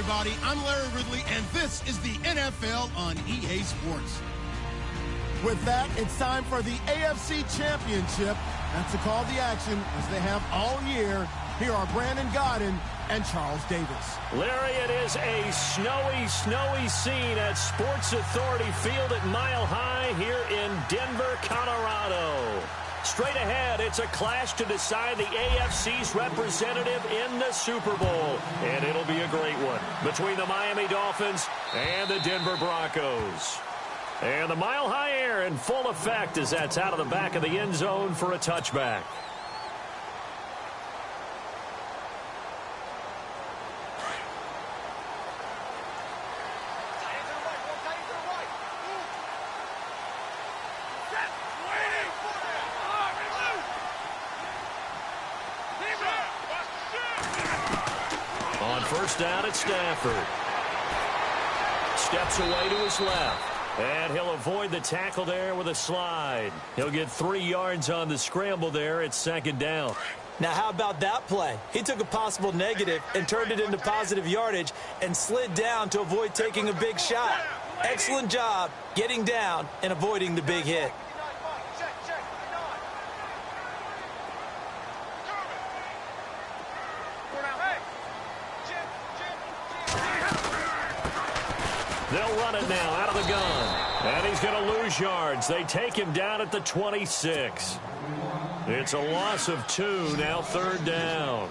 everybody. I'm Larry Ridley, and this is the NFL on EA Sports. With that, it's time for the AFC Championship. That's the call to action, as they have all year. Here are Brandon Godden and Charles Davis. Larry, it is a snowy scene at Sports Authority Field at Mile High here in Denver, Colorado. Straight ahead, it's a clash to decide the AFC's representative in the Super Bowl. And it'll be a great one between the Miami Dolphins and the Denver Broncos. And the Mile High air in full effect as that's out of the back of the end zone for a touchback. On first down at Stafford. Steps away to his left. And he'll avoid the tackle there with a slide. He'll get 3 yards on the scramble there at second down. Now, how about that play? He took a possible negative and turned it into positive yardage and slid down to avoid taking a big shot. Excellent job getting down and avoiding the big hit. They'll run it now out of the gun. And he's going to lose yards. They take him down at the 26. It's a loss of 2, now third down.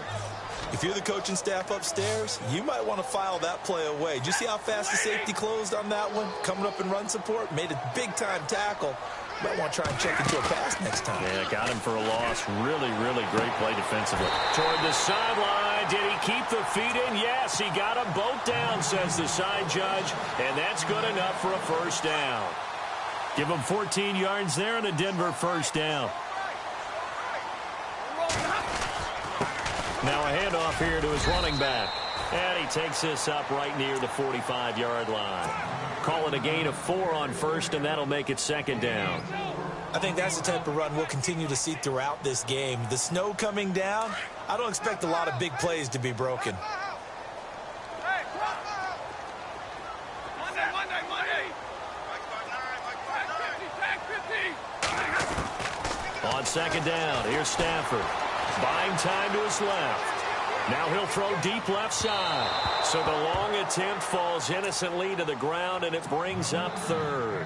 If you're the coaching staff upstairs, you might want to file that play away. Did you see how fast the safety closed on that one? Coming up in run support, made a big-time tackle. Might want to try and check into a pass next time. Yeah, got him for a loss. Really great play defensively. Toward the sideline. Did he keep the feet in? Yes, he got them both down, says the side judge. And that's good enough for a first down. Give him 14 yards there and a Denver first down. Now a handoff here to his running back. And he takes this up right near the 45-yard line. Call it a gain of 4 on first, and that'll make it second down. I think that's the type of run we'll continue to see throughout this game. The snow coming down, I don't expect a lot of big plays to be broken. On second down, here's Stafford. Buying time to his left. Now he'll throw deep left side. So the long attempt falls innocently to the ground, and it brings up third.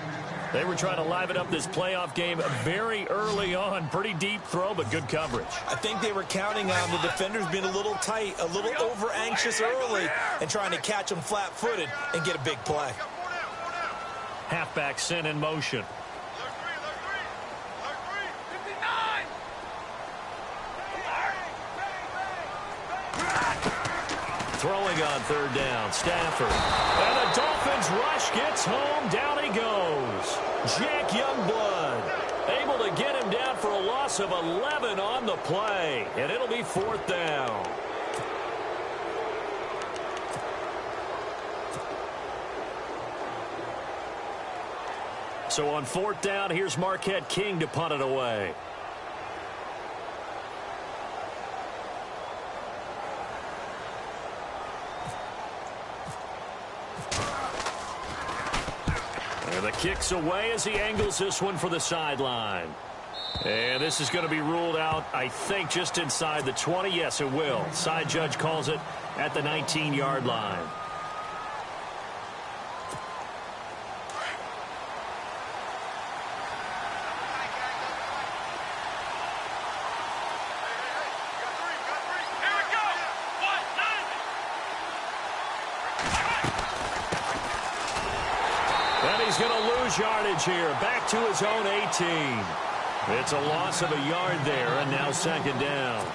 They were trying to liven up this playoff game very early on. Pretty deep throw, but good coverage. I think they were counting on the defenders being a little tight, a little over-anxious early, and trying to catch them flat-footed and get a big play. Halfback sent in motion. Throwing on third down, Stafford. And the Dolphins rush gets home. Down he goes. Jack Youngblood able to get him down for a loss of 11 on the play. And it'll be fourth down. So on fourth down, here's Marquette King to punt it away. And the kick's away as he angles this one for the sideline. And this is going to be ruled out, I think, just inside the 20. Yes, it will. Side judge calls it at the 19-yard line. Yardage here, back to his own 18. It's a loss of a yard there, and now second down.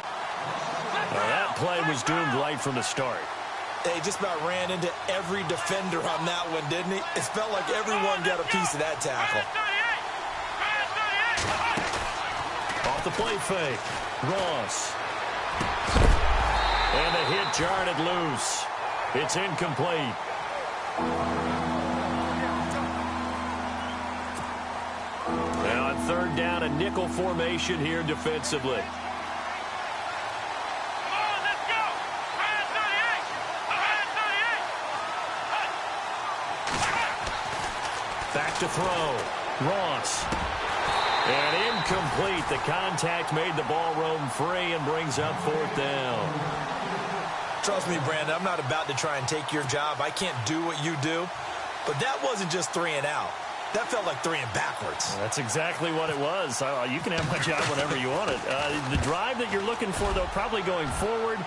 That play was doomed right from the start. He just about ran into every defender on that one, didn't he? It felt like everyone got a piece of that tackle. Off the play fake, Ross. And the hit jarred it loose. It's incomplete. Third down, a nickel formation here defensively. Back to throw. Ross. And incomplete. The contact made the ball roam free and brings up 4th down. Trust me, Brandon, I'm not about to try and take your job. I can't do what you do. But that wasn't just 3 and out. That felt like 3 and backwards. That's exactly what it was. You can have my job whenever you want it. The drive that you're looking for, though, probably going forward.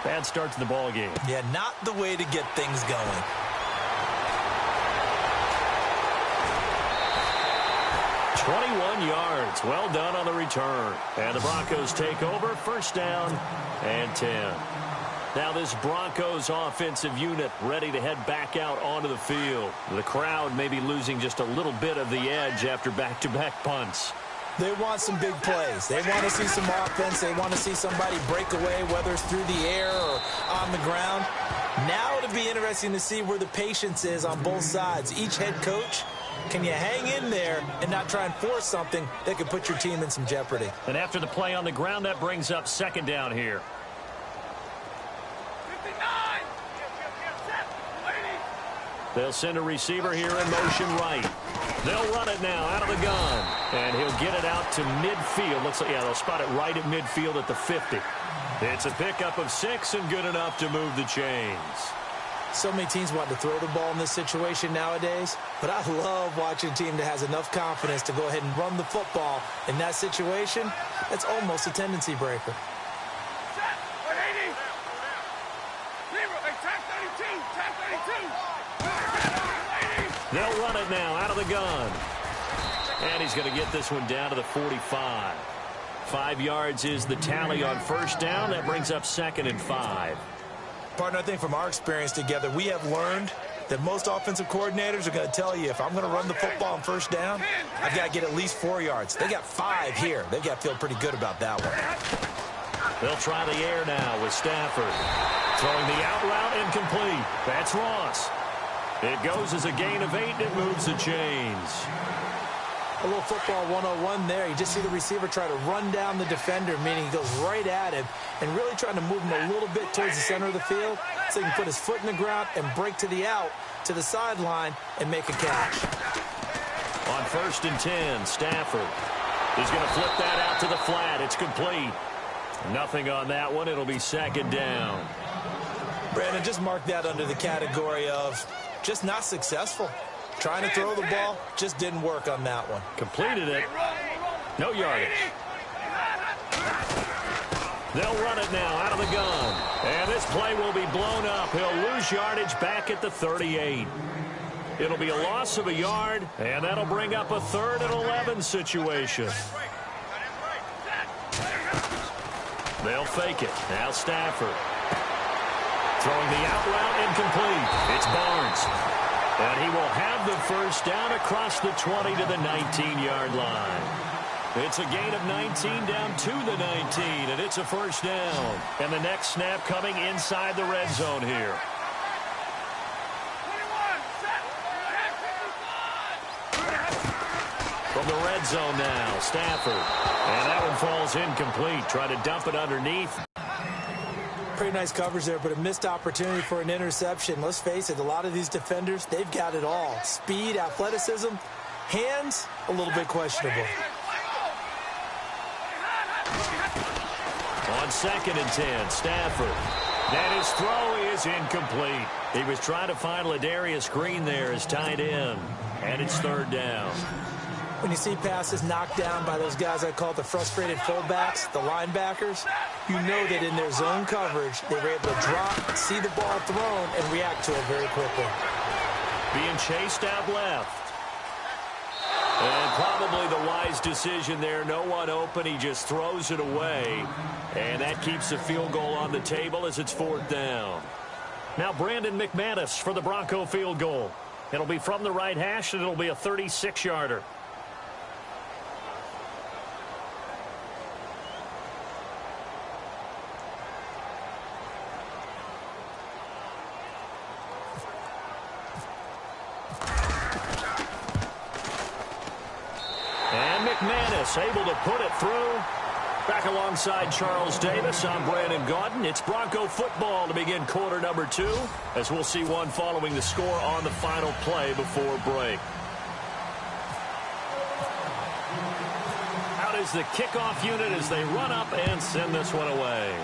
Bad start to the ball game. Yeah, not the way to get things going. .21 yards. Well done on the return. And the Broncos take over. 1st down and 10. Now this Broncos offensive unit ready to head back out onto the field. The crowd may be losing just a little bit of the edge after back-to-back punts. They want some big plays. They want to see some offense. They want to see somebody break away, whether it's through the air or on the ground. Now it'll be interesting to see where the patience is on both sides. Each head coach, can you hang in there and not try and force something that could put your team in some jeopardy? And after the play on the ground, that brings up 2nd down here. They'll send a receiver here in motion right. They'll run it now out of the gun. And he'll get it out to midfield. Looks like, yeah, they'll spot it right at midfield at the 50. It's a pickup of 6 and good enough to move the chains. So many teams want to throw the ball in this situation nowadays, but I love watching a team that has enough confidence to go ahead and run the football. In that situation, that's almost a tendency breaker. They'll run it now out of the gun. And he's going to get this one down to the 45. 5 yards is the tally on 1st down. That brings up 2nd and 5. Partner, I think from our experience together, we have learned that most offensive coordinators are going to tell you, if I'm going to run the football on 1st down, I've got to get at least 4 yards. They got 5 here. They've got to feel pretty good about that one. They'll try the air now with Stafford. Throwing the out route incomplete. That's Ross. It goes as a gain of 8. It moves the chains. A little football 101 there. You just see the receiver try to run down the defender, meaning he goes right at him and really trying to move him a little bit towards the center of the field so he can put his foot in the ground and break to the out, to the sideline, and make a catch. On 1st and 10, Stafford is going to flip that out to the flat. It's complete. Nothing on that one. It'll be 2nd down. Brandon, just mark that under the category of just not successful. Trying to throw the ball just didn't work on that one. Completed it. No yardage. They'll run it now out of the gun. And this play will be blown up. He'll lose yardage back at the 38. It'll be a loss of a yard, and that'll bring up a 3rd and 11 situation. They'll fake it. Now Stafford. Throwing the out route incomplete. It's Barnes. And he will have the 1st down across the 20 to the 19-yard line. It's a gain of 19 down to the 19, and it's a 1st down. And the next snap coming inside the red zone here. From the red zone now, Stafford. And that one falls incomplete. Try to dump it underneath. Pretty nice coverage there, but a missed opportunity for an interception. Let's face it, a lot of these defenders, they've got it all. Speed, athleticism, hands, a little bit questionable. On 2nd and 10, Stafford. And his throw is incomplete. He was trying to find Ladarius Green there as tight end. And it's 3rd down. When you see passes knocked down by those guys I call the frustrated fullbacks, the linebackers, you know that in their zone coverage, they were able to drop, see the ball thrown, and react to it very quickly. Being chased out left. And probably the wise decision there. No one open. He just throws it away. And that keeps the field goal on the table as it's 4th down. Now Brandon McManus for the Bronco field goal. It'll be from the right hash, and it'll be a 36-yarder. McManus able to put it through. Back alongside Charles Davis, I'm Brandon Gaudin. It's Bronco football to begin quarter number 2, as we'll see one following the score on the final play before break. is the kickoff unit as they run up and send this one away.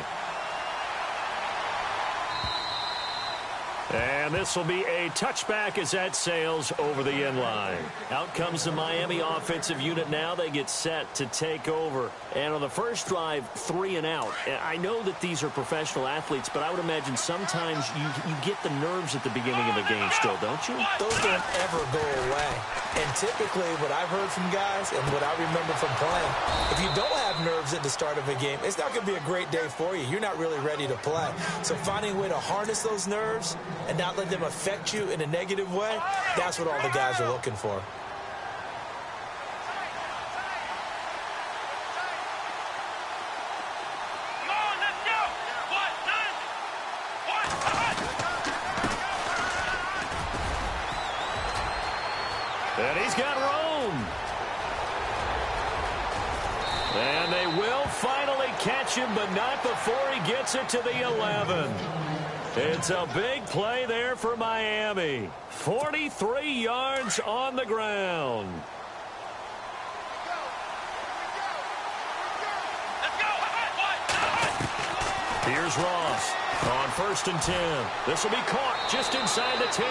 And this will be a touchback as that sails over the end line. Out comes the Miami offensive unit now. They get set to take over. And on the first drive, 3 and out. I know that these are professional athletes, but I would imagine sometimes you get the nerves at the beginning of a game still, don't you? Those don't ever go away. And typically what I've heard from guys and what I remember from playing, if you don't have nerves at the start of a game, it's not going to be a great day for you. You're not really ready to play. So finding a way to harness those nerves and not let them affect you in a negative way, that's what all the guys are looking for. And he's got room. And they will finally catch him, but not before he gets it to the 11. It's a big play there for Miami. 43 yards on the ground. Here's Ross on 1st and 10. This will be caught just inside the 10.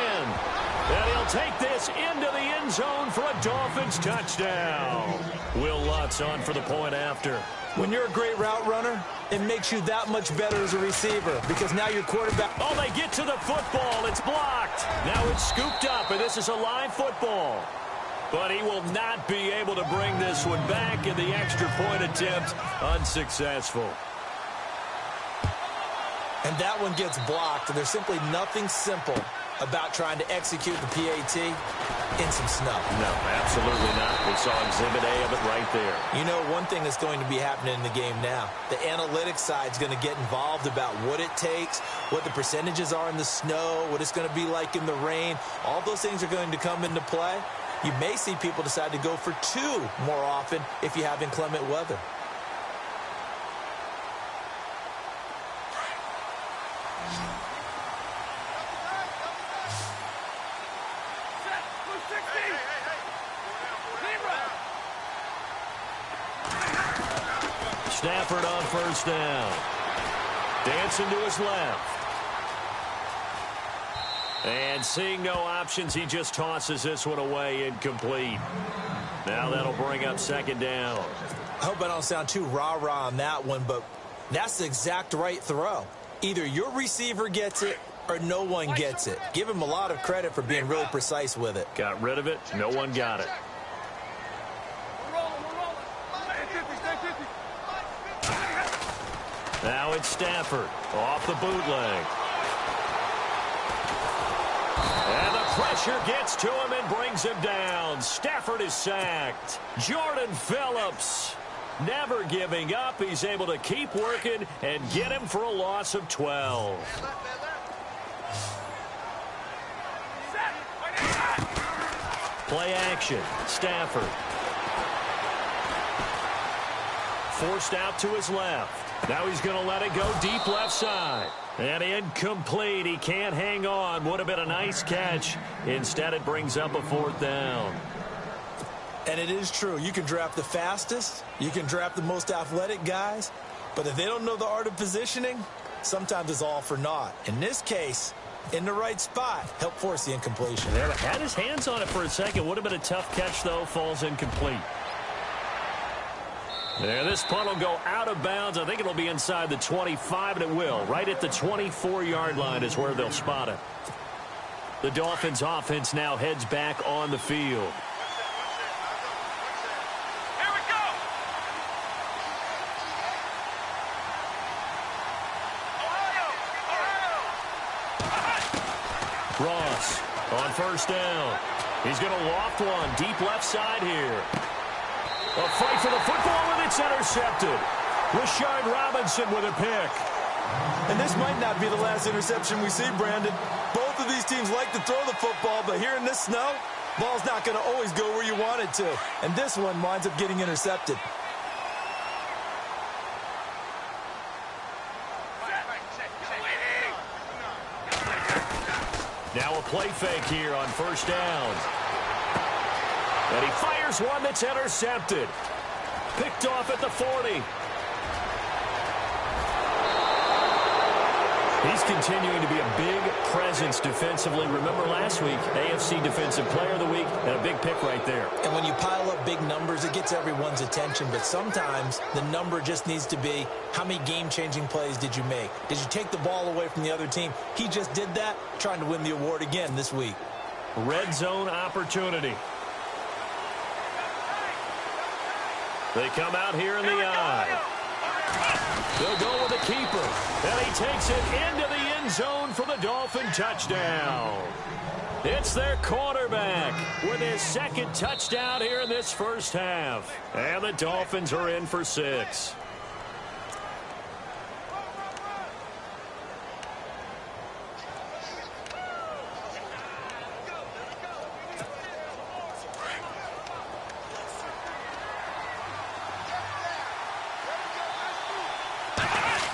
And he'll take this into the end zone for a Dolphins touchdown. Will Lutz on for the point after. When you're a great route runner, it makes you that much better as a receiver because now your quarterback... Oh, they get to the football. It's blocked. Now it's scooped up, and this is a live football. But he will not be able to bring this one back, in the extra point attempt unsuccessful. And that one gets blocked, and there's simply nothing simple about trying to execute the PAT in some snow. No, absolutely not. We saw Exhibit A of it right there. You know, one thing that's going to be happening in the game now, the analytics side is going to get involved about what it takes, what the percentages are in the snow, what it's going to be like in the rain. All those things are going to come into play. You may see people decide to go for 2 more often if you have inclement weather. Stafford on 1st down. Dancing to his left. And seeing no options, he just tosses this one away, incomplete. Now that'll bring up 2nd down. I hope I don't sound too rah-rah on that one, but that's the exact right throw. Either your receiver gets it or no one gets it. Give him a lot of credit for being really precise with it. Got rid of it. No one got it. Now it's Stafford off the bootleg. And the pressure gets to him and brings him down. Stafford is sacked. Jordan Phillips never giving up. He's able to keep working and get him for a loss of 12. Play action. Stafford. Forced out to his left. Now he's going to let it go deep left side. And incomplete. He can't hang on. Would have been a nice catch. Instead, it brings up a 4th down. And it is true. You can draft the fastest. You can draft the most athletic guys. But if they don't know the art of positioning, sometimes it's all for naught. In this case, in the right spot, help force the incompletion. Yeah, had his hands on it for a second. Would have been a tough catch, though. Falls incomplete. There, this punt will go out of bounds. I think it'll be inside the 25, and it will. Right at the 24-yard line is where they'll spot it. The Dolphins' offense now heads back on the field. Here we go. Ross on 1st down. He's going to loft one deep left side here. A fight for the football, and it's intercepted. Rashard Robinson with a pick. And this might not be the last interception we see, Brandon. Both of these teams like to throw the football, but here in this snow, ball's not going to always go where you want it to. And this one winds up getting intercepted. Now a play fake here on 1st down. And he fires one that's intercepted. Picked off at the 40. He's continuing to be a big presence defensively. Remember last week, AFC Defensive Player of the Week, and a big pick right there. And when you pile up big numbers, it gets everyone's attention. But sometimes the number just needs to be, how many game-changing plays did you make? Did you take the ball away from the other team? He just did that, trying to win the award again this week. Red zone opportunity. They come out here in the eye. They'll go with the keeper, and he takes it into the end zone for the Dolphin touchdown. It's their quarterback with his second touchdown here in this first half. And the Dolphins are in for 6.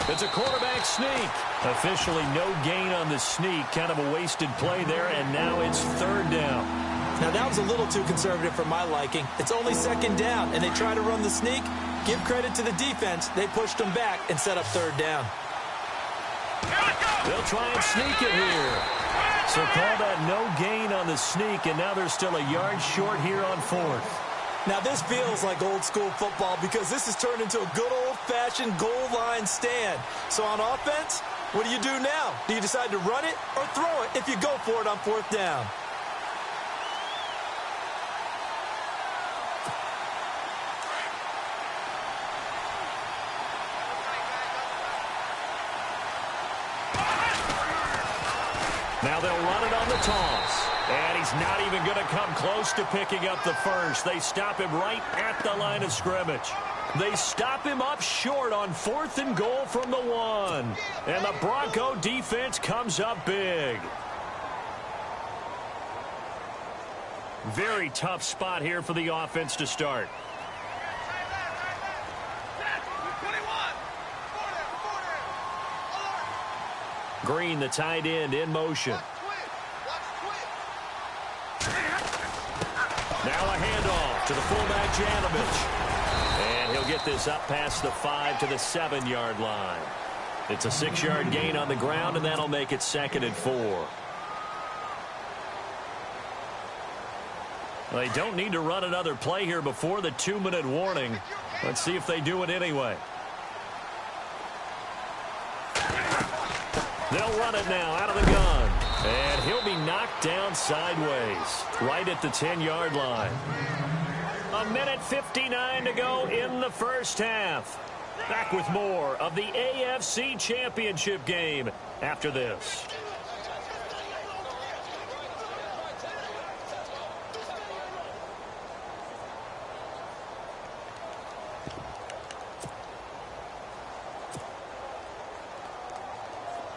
It's a quarterback sneak. Officially no gain on the sneak. Kind of a wasted play there, and now it's 3rd down. Now, that was a little too conservative for my liking. It's only 2nd down, and they try to run the sneak. Give credit to the defense. They pushed them back and set up 3rd down. They'll try and sneak it here. So call that no gain on the sneak, and now they're still a yard short here on 4th. Now, this feels like old-school football because this has turned into a good old-fashioned goal line stand. So on offense, what do you do now? Do you decide to run it or throw it if you go for it on 4th down? Now they'll run it on the toss. And he's not even going to come close to picking up the first. They stop him right at the line of scrimmage. They stop him up short on 4th and goal from the 1. And the Bronco defense comes up big. Very tough spot here for the offense to start. Green, the tight end, in motion. Now a handoff to the fullback, Janovich. And he'll get this up past the 5 to the 7-yard line. It's a 6-yard gain on the ground, and that'll make it 2nd and 4. They don't need to run another play here before the 2-minute warning. Let's see if they do it anyway. They'll run it now out of the gun. And he'll be knocked down sideways, right at the 10-yard line. 1:59 to go in the first half. Back with more of the AFC Championship game after this.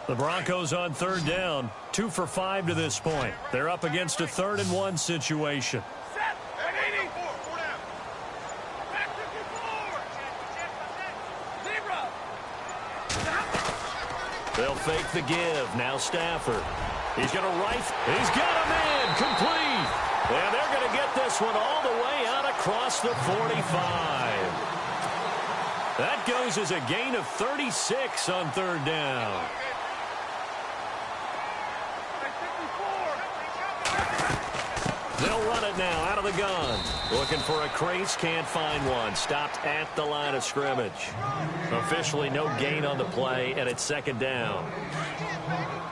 The Broncos on 3rd down, 2 for 5 to this point. They're up against a 3rd and 1 situation. They'll fake the give. Now Stafford. He's going to rifle. He's got him in. Complete. And they're going to get this one all the way out across the 45. That goes as a gain of 36 on 3rd down. They'll run it now out of the gun. Looking for a crease, can't find one. Stopped at the line of scrimmage. Officially no gain on the play, and it's 2nd down.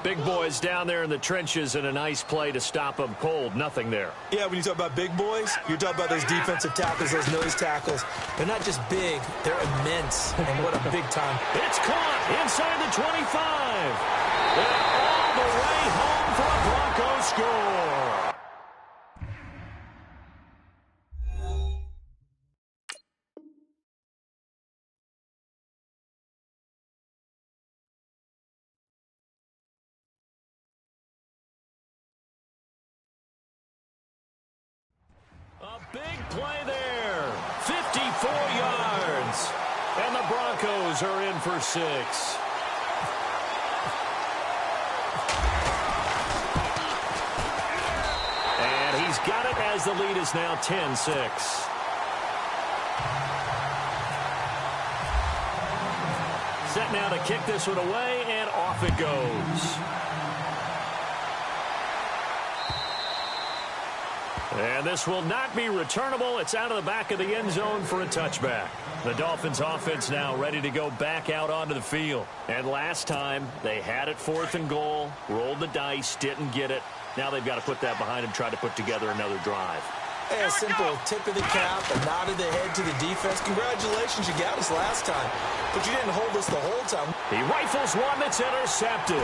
Big boys down there in the trenches, and a nice play to stop them cold. Nothing there. Yeah, when you talk about big boys, you're talking about those defensive tackles, those nose tackles. They're not just big, they're immense. And what a big time. It's caught inside the 25. And all the way home for a Bronco score. A big play there. 54 yards. And the Broncos are in for 6. And he's got it as the lead is now 10-6. set now to kick this one away, and off it goes. And this will not be returnable. It's out of the back of the end zone for a touchback. The Dolphins offense now ready to go back out onto the field. And last time, they had it 4th and goal, rolled the dice, didn't get it. Now they've got to put that behind them, try to put together another drive. Hey, a simple tip of the cap, a nod of the head to the defense. Congratulations, you got us last time, but you didn't hold us the whole time. He rifles one that's intercepted.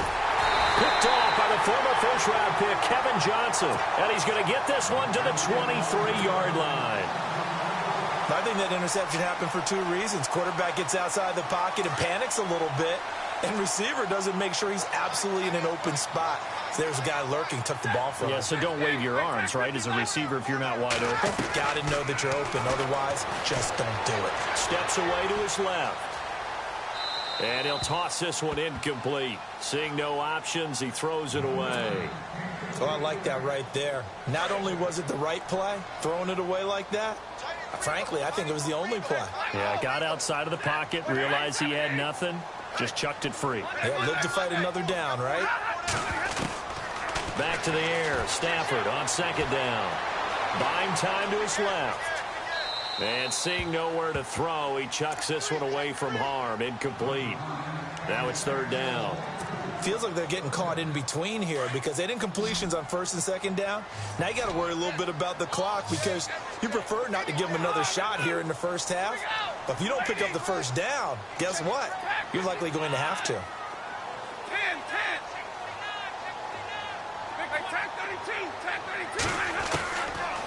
Picked off by the former first-round pick, Kevin Johnson. And he's going to get this one to the 23-yard line. I think that interception happened for 2 reasons. Quarterback gets outside the pocket and panics a little bit, and receiver doesn't make sure he's absolutely in an open spot. So there's a guy lurking, took the ball from him. Yeah, so don't wave your arms, right, as a receiver if you're not wide open. Got to know that you're open. Otherwise, just don't do it. Steps away to his left. And he'll toss this one incomplete. Seeing no options, he throws it away. Oh, I like that right there. Not only was it the right play, throwing it away like that, frankly, I think it was the only play. Yeah, got outside of the pocket, realized he had nothing, just chucked it free. Yeah, live to fight another down, right? Back to the air. Stafford on 2nd down. Buying time to his left. And seeing nowhere to throw, he chucks this one away from harm. Incomplete. Now it's 3rd down. Feels like they're getting caught in between here because they didn't completions on 1st and 2nd down. Now you got to worry a little bit about the clock because you prefer not to give them another shot here in the first half. But if you don't pick up the 1st down, guess what? You're likely going to have to.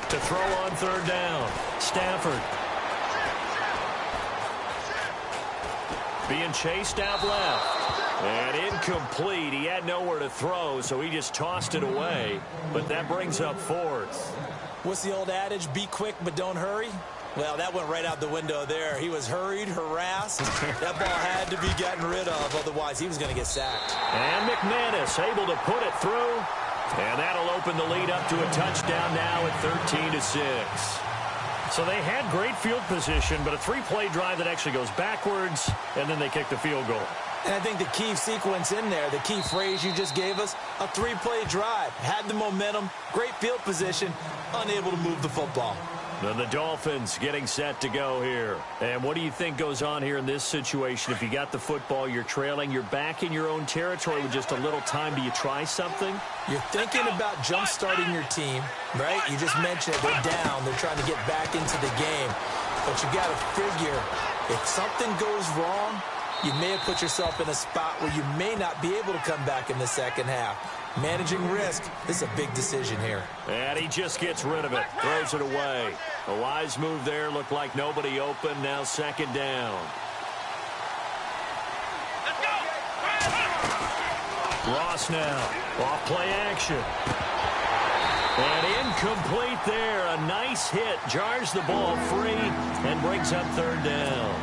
To throw on 3rd down. Stafford. Being chased out left. And incomplete. He had nowhere to throw, so he just tossed it away. But that brings up 4th. What's the old adage? Be quick, but don't hurry. Well, that went right out the window there. He was hurried, harassed. That ball had to be gotten rid of, otherwise he was going to get sacked. And McManus able to put it through. And that'll open the lead up to a touchdown now at 13-6. So they had great field position, but a 3-play drive that actually goes backwards, and then they kick the field goal. And I think the key sequence in there, the key phrase you just gave us, a 3-play drive. Had the momentum, great field position, unable to move the football. Then the Dolphins getting set to go here. And what do you think goes on here in this situation? If you got the football, you're trailing, you're back in your own territory with just a little time. Do you try something? You're thinking about jump-starting your team, right? You just mentioned it. They're down. They're trying to get back into the game. But you got to figure, if something goes wrong, you may have put yourself in a spot where you may not be able to come back in the second half. Managing risk, this is a big decision here. And he just gets rid of it, throws it away. A wise move there, looked like nobody open, now 2nd down. Let's go! Ross now, off play action. And incomplete there, a nice hit, jars the ball free, and brings up 3rd down.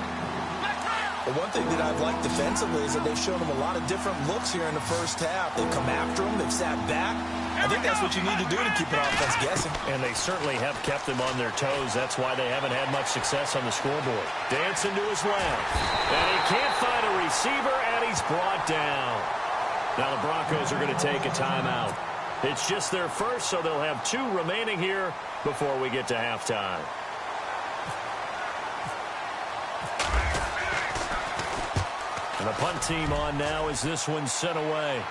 Well, one thing that I've liked defensively is that they've shown them a lot of different looks here in the first half. They've come after them. They've sat back. I think that's what you need to do to keep an offense guessing. And they certainly have kept them on their toes. That's why they haven't had much success on the scoreboard. Dancing to his left. And he can't find a receiver, and he's brought down. Now the Broncos are going to take a timeout. It's just their first, so they'll have 2 remaining here before we get to halftime. And the punt team on now as this one's sent away.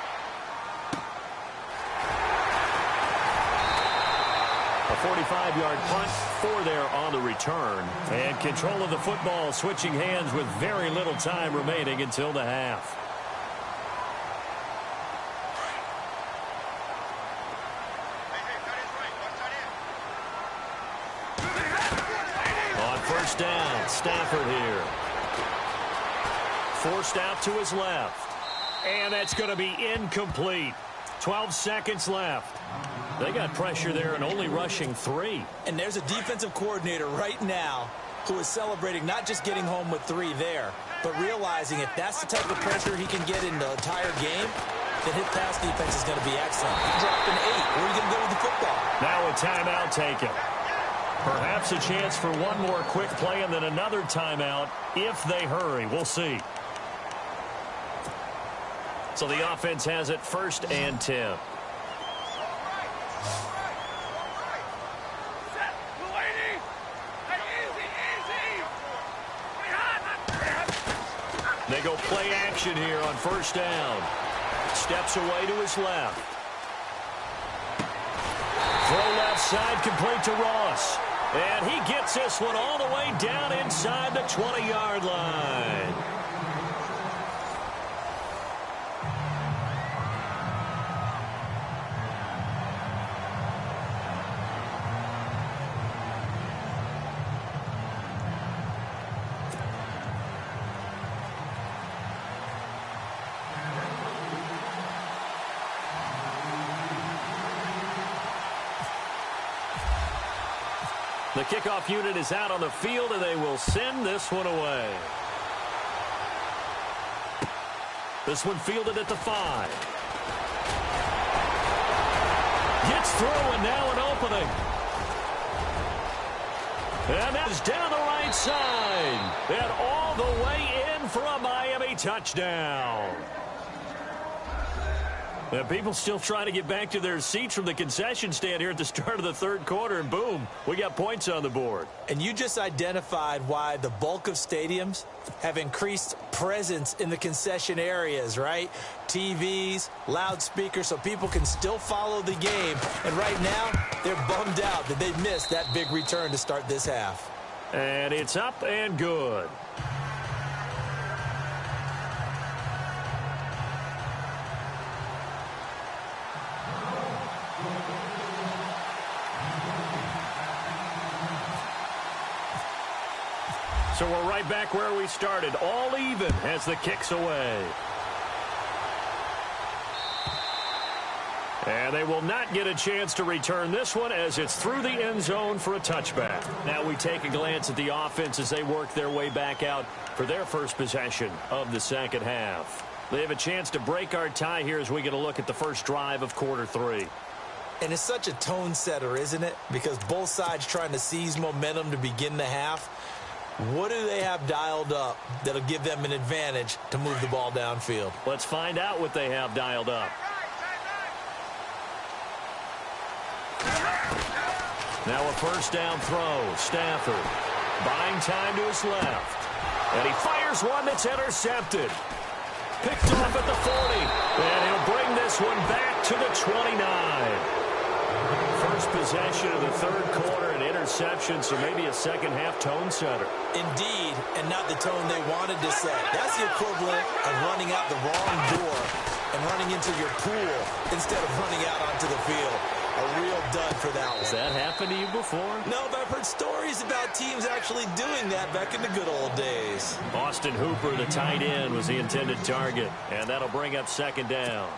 A 45-yard punt, 4 there on the return. And control of the football switching hands with very little time remaining until the half. On 1st down, Stafford here. Forced out to his left. And that's going to be incomplete. 12 seconds left. They got pressure there and only rushing 3. And there's a defensive coordinator right now who is celebrating not just getting home with 3 there, but realizing if that's the type of pressure he can get in the entire game, then his pass defense is going to be excellent. He dropped an 8. Where are you going to go with the football? Now a timeout taken. Perhaps a chance for one more quick play and then another timeout if they hurry. We'll see. So the offense has it 1st and 10. They go play action here on 1st down. Steps away to his left. Throw left side, complete to Ross. And he gets this one all the way down inside the 20-yard line. The kickoff unit is out on the field, and they will send this one away. This one fielded at the 5. Gets through, and now an opening. And that is down the right side. And all the way in for a Miami touchdown. And people still trying to get back to their seats from the concession stand here at the start of the 3rd quarter, and boom, we got points on the board. And you just identified why the bulk of stadiums have increased presence in the concession areas, right? TVs, loudspeakers, so people can still follow the game. And right now, they're bummed out that they missed that big return to start this half. And it's up and good. So we're right back where we started, all even as the kick's away. And they will not get a chance to return this one as it's through the end zone for a touchback. Now we take a glance at the offense as they work their way back out for their first possession of the 2nd half. They have a chance to break our tie here as we get a look at the first drive of quarter 3. And it's such a tone setter, isn't it? Because both sides trying to seize momentum to begin the half. What do they have dialed up that'll give them an advantage to move the ball downfield? Let's find out what they have dialed up. Now a 1st down throw. Stafford buying time to his left. And he fires one that's intercepted. Picked off at the 40. And he'll bring this one back to the 29. First possession of the 3rd quarter, an interception, so maybe a 2nd half tone setter. Indeed, and not the tone they wanted to set. That's the equivalent of running out the wrong door and running into your pool instead of running out onto the field. A real dud for that one. Has that happened to you before? No, but I've heard stories about teams actually doing that back in the good old days. Austin Hooper, the tight end, was the intended target, and that'll bring up 2nd down.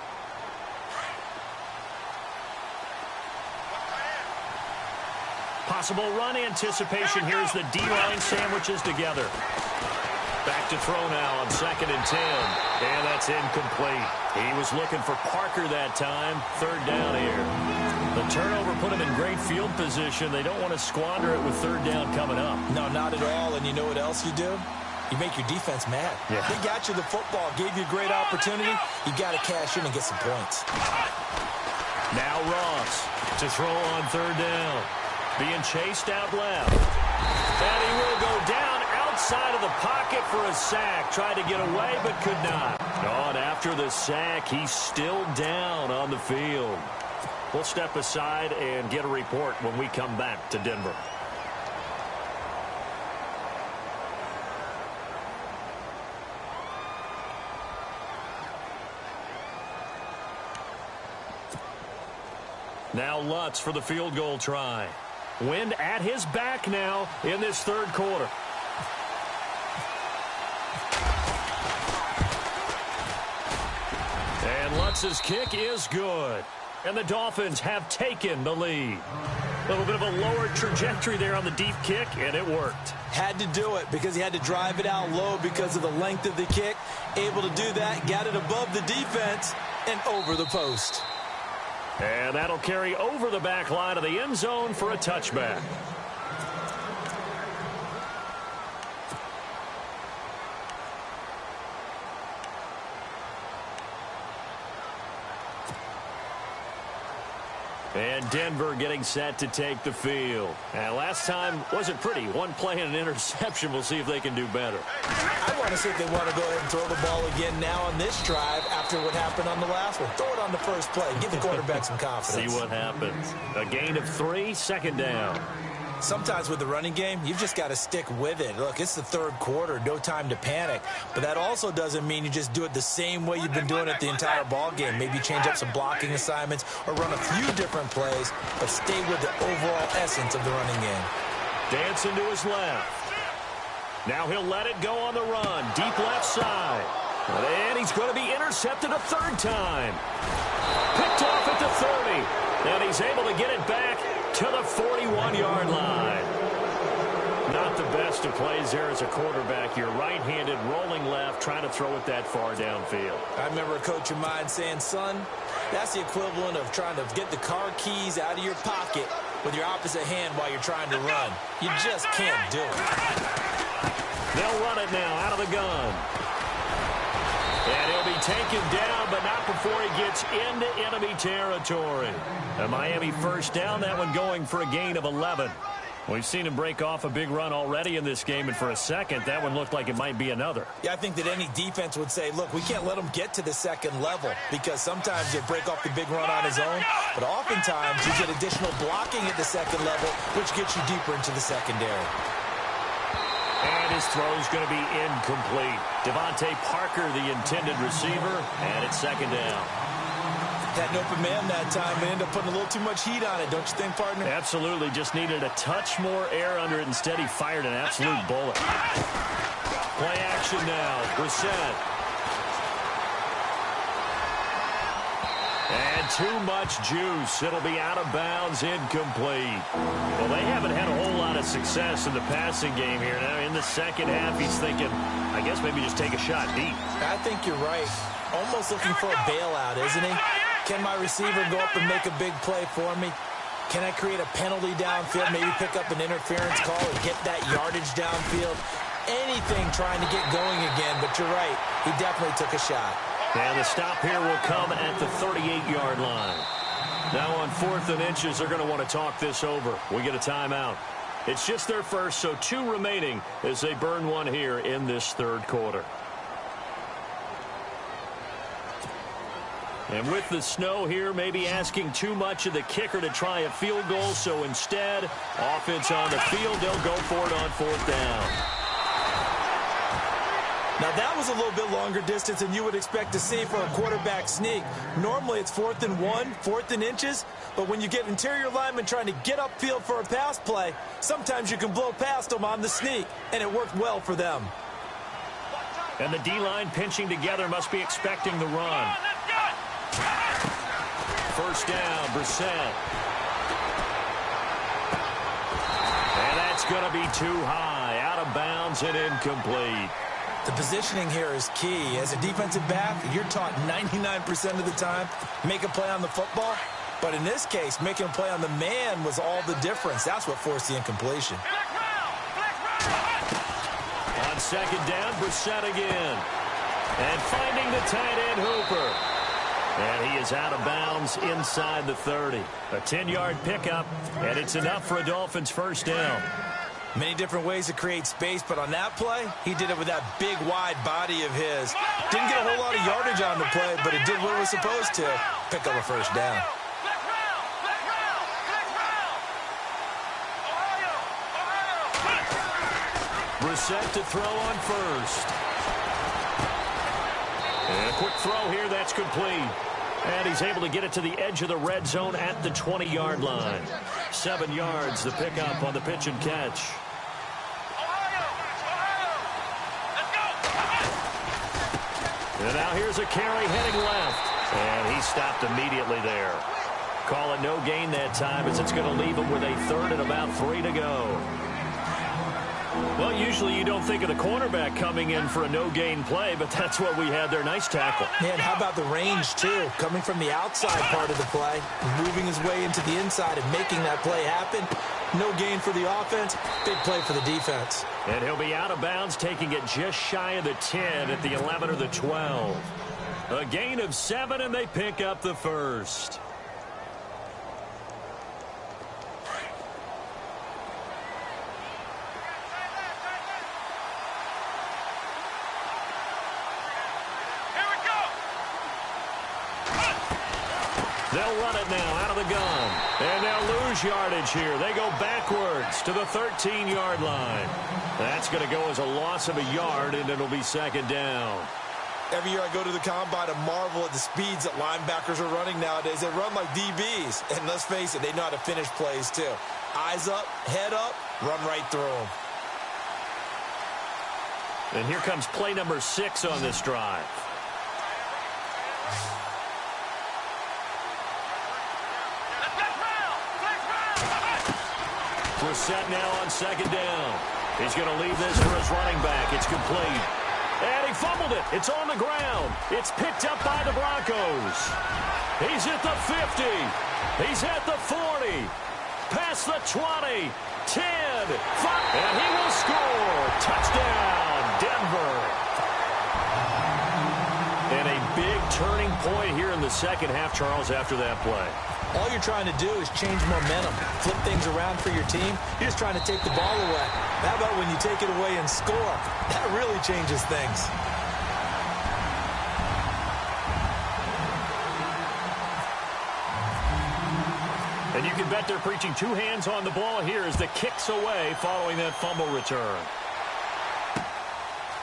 Possible run anticipation. Here's the D-line sandwiches together. Back to throw now on 2nd and 10. And that's incomplete. He was looking for Parker that time. 3rd down here. The turnover put him in great field position. They don't want to squander it with 3rd down coming up. No, not at all. And you know what else you do? You make your defense mad. Yeah. They got you the football, gave you a great opportunity. You got to cash in and get some points. Now Ross to throw on 3rd down. Being chased out left. And he will go down outside of the pocket for a sack. Tried to get away, but could not. Oh, and after the sack, he's still down on the field. We'll step aside and get a report when we come back to Denver. Now Lutz for the field goal try. Wind at his back now in this 3rd quarter. And Lutz's kick is good. And the Dolphins have taken the lead. A little bit of a lower trajectory there on the deep kick, and it worked. Had to do it because he had to drive it out low because of the length of the kick. Able to do that, got it above the defense and over the post. And that'll carry over the back line of the end zone for a touchback. And Denver getting set to take the field. And last time wasn't pretty. One play and an interception. We'll see if they can do better. I want to see if they want to go ahead and throw the ball again now on this drive after what happened on the last one. Throw it on the first play. Give the quarterback some confidence. See what happens. A gain of 3, second down. Sometimes with the running game, you've just got to stick with it. Look, it's the third quarter, no time to panic. But that also doesn't mean you just do it the same way you've been doing it the entire ball game. Maybe change up some blocking assignments or run a few different plays, but stay with the overall essence of the running game. Dancing to his left. Now he'll let it go on the run. Deep left side. And he's going to be intercepted a third time. Picked off at the 30. And he's able to get it back to the 41-yard line. Not the best of plays there as a quarterback. You're right-handed, rolling left, trying to throw it that far downfield. I remember a coach of mine saying, son, that's the equivalent of trying to get the car keys out of your pocket with your opposite hand while you're trying to run. You just can't do it. They'll run it now out of the gun. And he'll be taken down, but not before he gets into enemy territory. A Miami first down, that one going for a gain of 11. We've seen him break off a big run already in this game, and for a second, that one looked like it might be another. Yeah, I think that any defense would say, look, we can't let him get to the second level because sometimes he'll break off the big run on his own, but oftentimes you get additional blocking at the second level, which gets you deeper into the secondary. And his throw's going to be incomplete. Devontae Parker, the intended receiver, and it's second down. Had an open man that time, but ended up putting a little too much heat on it, don't you think, partner? Absolutely. Just needed a touch more air under it. Instead, he fired an absolute bullet. Play action now. Brissett. And too much juice. It'll be out of bounds, incomplete. Well, they haven't had a whole lot of success in the passing game here. Now, in the second half, he's thinking, I guess maybe just take a shot deep. I think you're right. Almost looking for a bailout, isn't he? Can my receiver go up and make a big play for me? Can I create a penalty downfield, maybe pick up an interference call and get that yardage downfield? Anything trying to get going again, but you're right. He definitely took a shot. And the stop here will come at the 38-yard line. Now on 4th and inches, they're going to want to talk this over. We get a timeout. It's just their first, so 2 remaining as they burn one here in this third quarter. And with the snow here, maybe asking too much of the kicker to try a field goal, so instead, offense on the field, they'll go for it on 4th down. Now, that was a little bit longer distance than you would expect to see for a quarterback sneak. Normally, it's 4th and 1, 4th and inches, but when you get interior linemen trying to get upfield for a pass play, sometimes you can blow past them on the sneak, and it worked well for them. And the D-line pinching together must be expecting the run. First down, Brissett. And that's going to be too high, out of bounds and incomplete. The positioning here is key. As a defensive back, you're taught 99% of the time, make a play on the football. But in this case, making a play on the man was all the difference. That's what forced the incompletion. On second down, Brissett again. And finding the tight end, Hooper. And he is out of bounds inside the 30. A 10-yard pickup, and it's enough for a Dolphins first down. Many different ways to create space, but on that play, he did it with that big, wide body of his. Didn't get a whole lot of yardage on the play, but it did what it was supposed to. Pick up a first down. Brissett to throw on first. And a quick throw here, that's complete. And he's able to get it to the edge of the red zone at the 20-yard line. 7 yards, the pickup on the pitch and catch. And now here's a carry heading left. And he stopped immediately there. Call it no gain that time as it's going to leave him with a third and about 3 to go. Well, usually you don't think of the cornerback coming in for a no-gain play, but that's what we had there. Nice tackle. Man, how about the range, too? Coming from the outside part of the play, moving his way into the inside and making that play happen. No gain for the offense, big play for the defense. And he'll be out of bounds, taking it just shy of the 10 at the 11 or the 12. A gain of 7, and they pick up the first. They'll run it now out of the gun. And they'll lose yardage here. They go backwards to the 13-yard line. That's going to go as a loss of a yard, and it'll be second down. Every year I go to the combine and marvel at the speeds that linebackers are running nowadays. They run like DBs. And let's face it, they know how to finish plays too. Eyes up, head up, run right through them. And here comes play number 6 on this drive. Brissett now on second down. He's going to leave this for his running back. It's complete. And he fumbled it. It's on the ground. It's picked up by the Broncos. He's at the 50. He's at the 40. Past the 20. 10. 5. And he will score. Touchdown, Denver. And a big turning point here in the second half, Charles, after that play. All you're trying to do is change momentum, flip things around for your team. You're just trying to take the ball away. How about when you take it away and score? That really changes things. And you can bet they're preaching 2 hands on the ball here as the kick's away following that fumble return.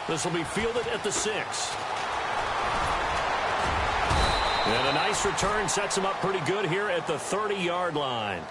This will be fielded at the 6. And a nice return sets them up pretty good here at the 30-yard line.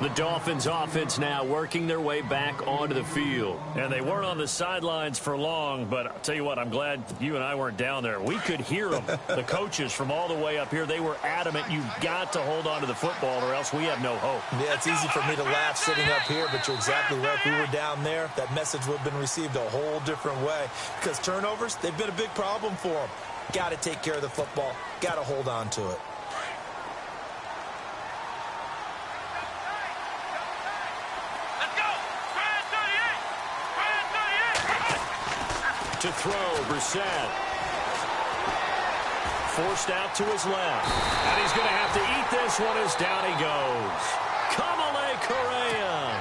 The Dolphins offense now working their way back onto the field. And they weren't on the sidelines for long, but I'll tell you what, I'm glad you and I weren't down there. We could hear them, the coaches from all the way up here. They were adamant, you've got to hold on to the football or else we have no hope. Yeah, it's easy for me to laugh sitting up here, but you're exactly right. If we were down there, that message would have been received a whole different way. Because turnovers, they've been a big problem for them. Got to take care of the football. Got to hold on to it. To throw, Brissett. Forced out to his left. And he's going to have to eat this one as down he goes. Kamale Correa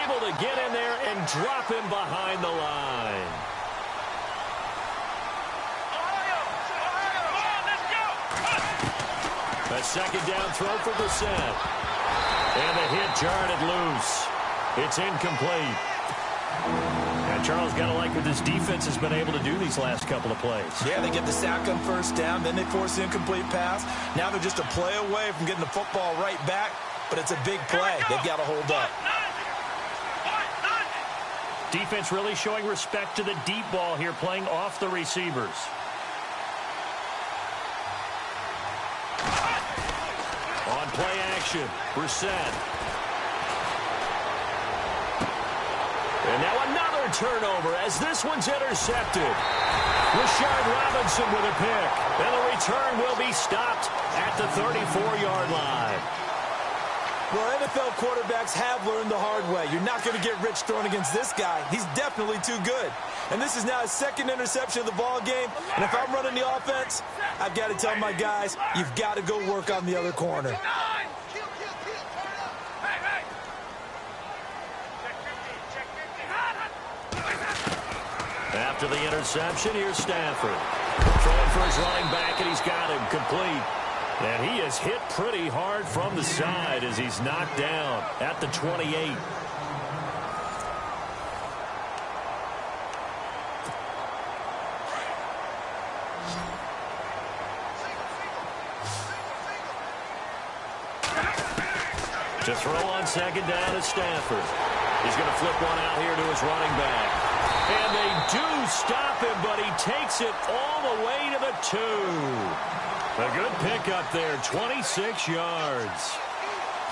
able to get in there and drop him behind the line. A second down throw for Brissett. And the hit jarred it loose. It's incomplete. And Charles, got to like what this defense has been able to do these last couple of plays. Yeah, they get the sack on first down, then they force the incomplete pass. Now they're just a play away from getting the football right back, but it's a big play. They've got to hold up. Defense really showing respect to the deep ball here, playing off the receivers. On play action, Brissett. And now another turnover as this one's intercepted. Rashard Robinson with a pick. And the return will be stopped at the 34-yard line. Well, NFL quarterbacks have learned the hard way. You're not going to get rich throwing against this guy. He's definitely too good. And this is now his second interception of the ball game. And if I'm running the offense, I've got to tell my guys, you've got to go work on the other corner. After the interception, here's Stafford. Throwing for his running back, and he's got him complete. And he is hit pretty hard from the side as he's knocked down at the 28. To throw on second down is Stafford. He's going to flip one out here to his running back. And they do stop him, but he takes it all the way to the 2. A good pickup there, 26 yards.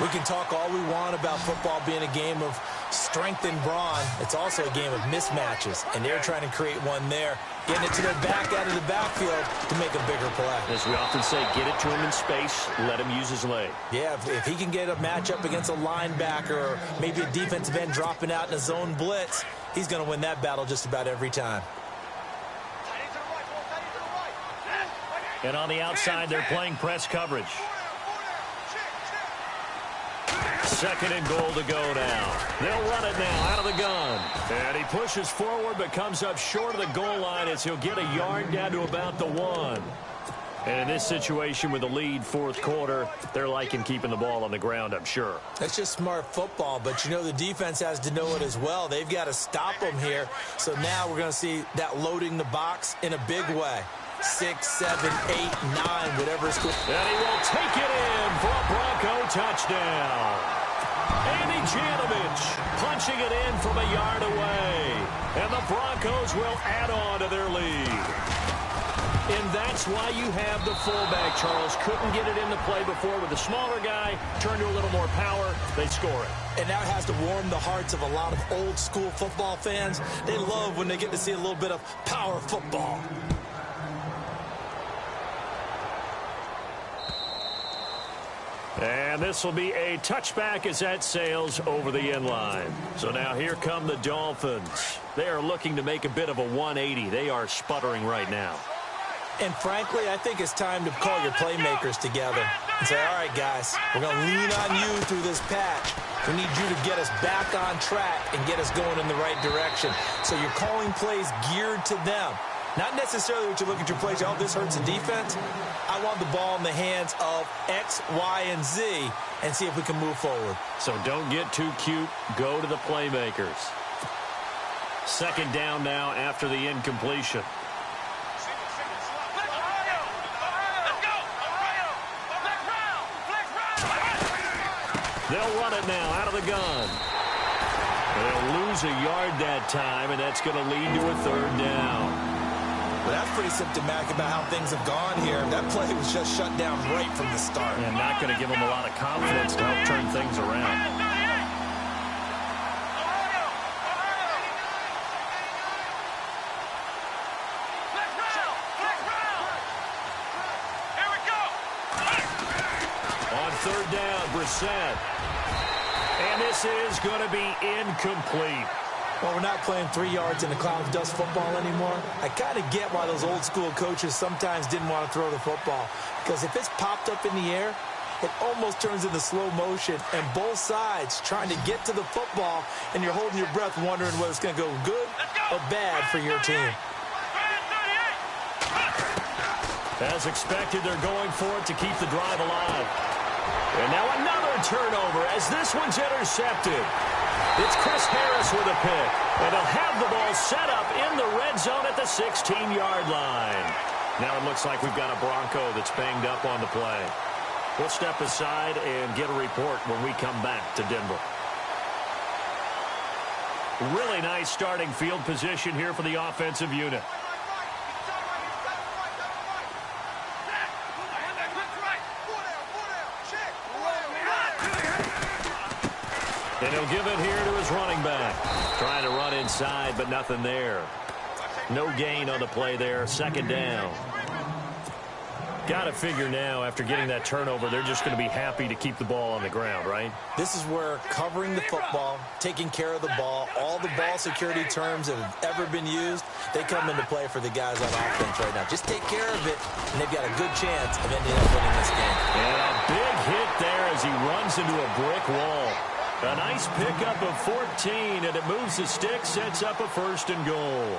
We can talk all we want about football being a game of strength and brawn. It's also a game of mismatches, and they're trying to create one there, getting it to their back out of the backfield to make a bigger play. As we often say, get it to him in space, let him use his leg. Yeah, if he can get a matchup against a linebacker or maybe a defensive end dropping out in a zone blitz, he's going to win that battle just about every time. And on the outside, they're playing press coverage. Second and goal to go now. They'll run it now out of the gun. And he pushes forward but comes up short of the goal line as he'll get a yard down to about the 1. And in this situation with the lead fourth quarter, they're liking keeping the ball on the ground, I'm sure. That's just smart football, but you know the defense has to know it as well. They've got to stop them here. So now we're going to see that loading the box in a big way. 6, 7, 8, 9, whatever it's called. And he will take it in for a Bronco touchdown. Andy Janovich punching it in from a yard away. And the Broncos will add on to their lead. And that's why you have the fullback, Charles. Couldn't get it into play before with the smaller guy. Turn to a little more power. They score it. And that has to warm the hearts of a lot of old-school football fans. They love when they get to see a little bit of power football. And this will be a touchback as that sails over the end line. So now here come the Dolphins. They are looking to make a bit of a 180. They are sputtering right now. And frankly, I think it's time to call your playmakers together and say, all right, guys, we're going to lean on you through this patch. We need you to get us back on track and get us going in the right direction. So you're calling plays geared to them. Not necessarily what you look at your plays, oh, this hurts the defense. I want the ball in the hands of X, Y, and Z and see if we can move forward. So don't get too cute. Go to the playmakers. Second down now after the incompletion. They'll run it now out of the gun. They'll lose a yard that time, and that's going to lead to a third down. Well, that's pretty symptomatic about how things have gone here. That play was just shut down right from the start. And not going to give them a lot of confidence to help turn things around. On third down, Brissett. And this is going to be incomplete. Well, we're not playing 3 yards in the cloud of dust football anymore. I kind of get why those old school coaches sometimes didn't want to throw the football. Because if it's popped up in the air, it almost turns into slow motion. And both sides trying to get to the football, and you're holding your breath wondering whether it's going to go good or bad for your team. As expected, they're going for it to keep the drive alive. And now another turnover as this one's intercepted. It's Chris Harris with a pick. And they'll have the ball set up in the red zone at the 16-yard line. Now it looks like we've got a Bronco that's banged up on the play. We'll step aside and get a report when we come back to Denver. Really nice starting field position here for the offensive unit. And he'll give it here to his running back. Trying to run inside, but nothing there. No gain on the play there. Second down. Got to figure now, after getting that turnover, they're just going to be happy to keep the ball on the ground, right? This is where covering the football, taking care of the ball, all the ball security terms that have ever been used, they come into play for the guys on offense right now. Just take care of it, and they've got a good chance of ending up winning this game. And a big hit there as he runs into a brick wall. A nice pickup of 14, and it moves the stick, sets up a 1st and goal.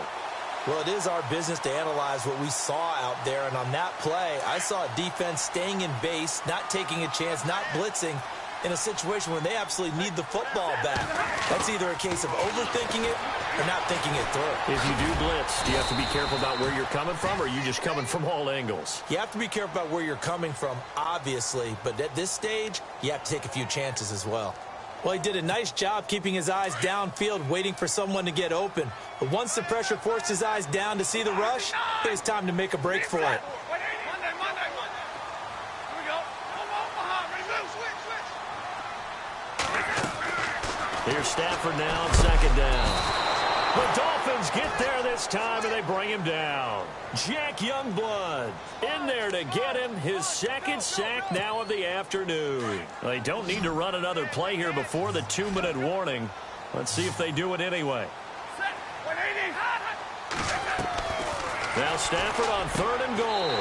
Well, it is our business to analyze what we saw out there, and on that play, I saw a defense staying in base, not taking a chance, not blitzing, in a situation where they absolutely need the football back. That's either a case of overthinking it or not thinking it through. If you do blitz, do you have to be careful about where you're coming from, or are you just coming from all angles? You have to be careful about where you're coming from, obviously, but at this stage, you have to take a few chances as well. Well, he did a nice job keeping his eyes downfield, waiting for someone to get open. But once the pressure forced his eyes down to see the rush, it was time to make a break for it. Here's Stafford now on second down. The Dolphins get there this time, and they bring him down. Jack Youngblood in there to get him his second sack now of the afternoon. They don't need to run another play here before the 2-minute warning. Let's see if they do it anyway. Now Stafford on 3rd and goal.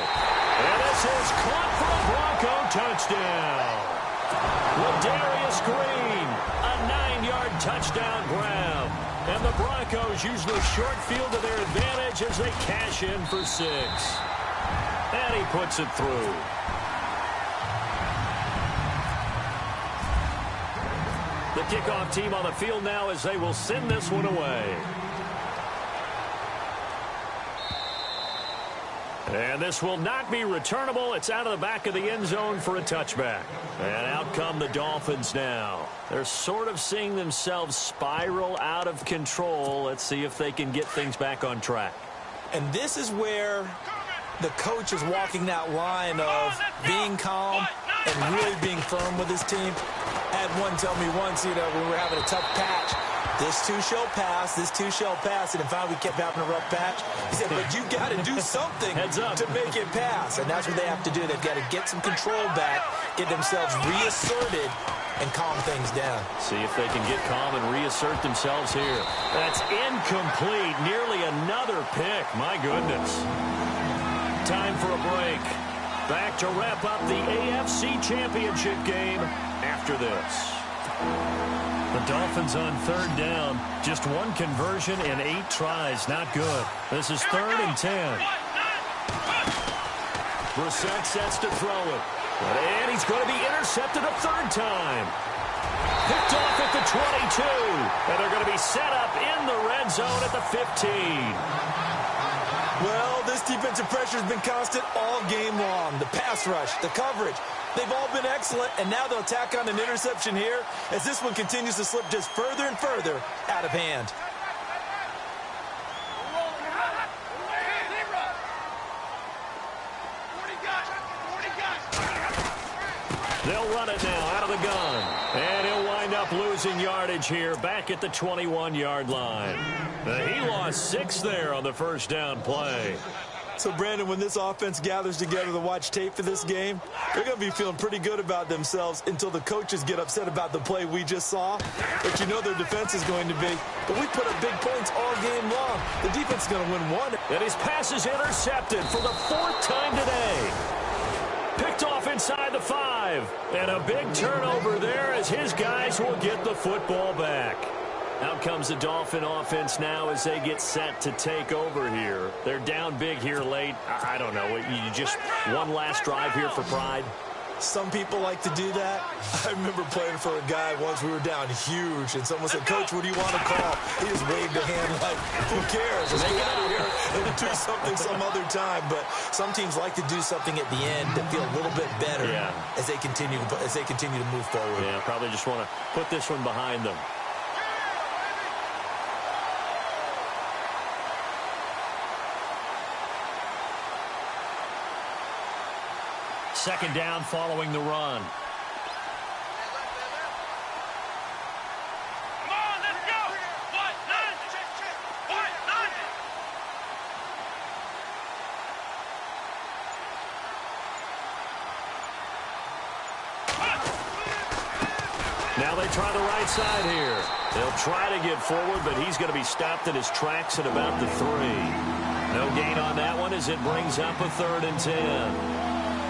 And this is caught for a Bronco touchdown. Ladarius Green, a 9-yard touchdown grab. And the Broncos use the short field to their advantage as they cash in for 6. And he puts it through. The kickoff team on the field now as they will send this one away. And this will not be returnable. It's out of the back of the end zone for a touchback. And out come the Dolphins now. They're sort of seeing themselves spiral out of control. Let's see if they can get things back on track. And this is where the coach is walking that line of being calm and really being firm with his team. I had one tell me once, when we were having a tough patch, this too shall pass, this too shall pass, and finally we kept having a rough patch. He said, but you got to do something to make it pass, and that's what they have to do. They've got to get some control back, get themselves reasserted, and calm things down. See if they can get calm and reassert themselves here. That's incomplete, nearly another pick. My goodness. Time for a break. Back to wrap up the AFC Championship game after this. The Dolphins on third down. Just one conversion in 8 tries. Not good. This is 3rd and 10. Brissett sets to throw it. And he's going to be intercepted a 3rd time. Picked off at the 22. And they're going to be set up in the red zone at the 15. Well, this defensive pressure has been constant all game long. The pass rush, the coverage, they've all been excellent, and now they'll tack on an interception here as this one continues to slip just further and further out of hand. They'll run it now out of the gun. And he'll wind up losing yardage here back at the 21-yard line. He lost 6 there on the first down play. So, Brandon, when this offense gathers together to watch tape for this game, they're going to be feeling pretty good about themselves until the coaches get upset about the play we just saw. But you know their defense is going to be. But we put up big points all game long. The defense is going to win one. And his pass is intercepted for the 4th time today. Picked off inside the 5. And a big turnover there as his guys will get the football back. Out comes the Dolphin offense now as they get set to take over here. They're down big here late. I don't know. You just one last drive here for pride. Some people like to do that. I remember playing for a guy once. We were down huge, and someone said, Coach, what do you want to call? He just waved a hand like, who cares? Let's get out of here and do something some other time. But some teams like to do something at the end to feel a little bit better as they continue to move forward. Yeah, probably just want to put this one behind them. Second down following the run. Come on, let's go. Now they try the right side here. They'll try to get forward, but he's going to be stopped in his tracks at about the 3. No gain on that one as it brings up a 3rd and 10.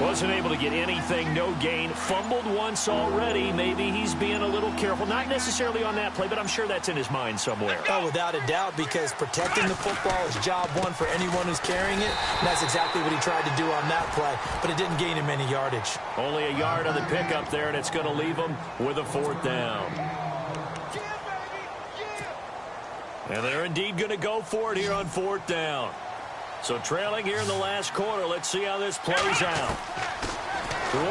Wasn't able to get anything, no gain. Fumbled once already. Maybe he's being a little careful. Not necessarily on that play, but I'm sure that's in his mind somewhere. Oh, without a doubt, because protecting the football is job one for anyone who's carrying it. And that's exactly what he tried to do on that play, but it didn't gain him any yardage. Only a yard on the pickup there, and it's going to leave him with a 4th down. And they're indeed going to go for it here on 4th down. So trailing here in the last quarter, let's see how this plays out.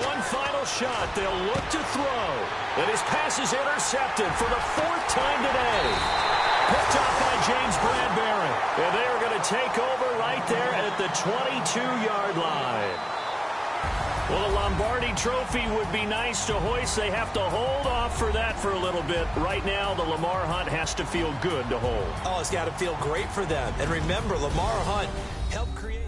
One final shot. They'll look to throw. And his pass is intercepted for the 4th time today. Picked up by James Bradbury. And they are going to take over right there at the 22-yard line. Well, the Lombardi Trophy would be nice to hoist. They have to hold off for that for a little bit. Right now, the Lamar Hunt has to feel good to hold. Oh, it's got to feel great for them. And remember, Lamar Hunt helped create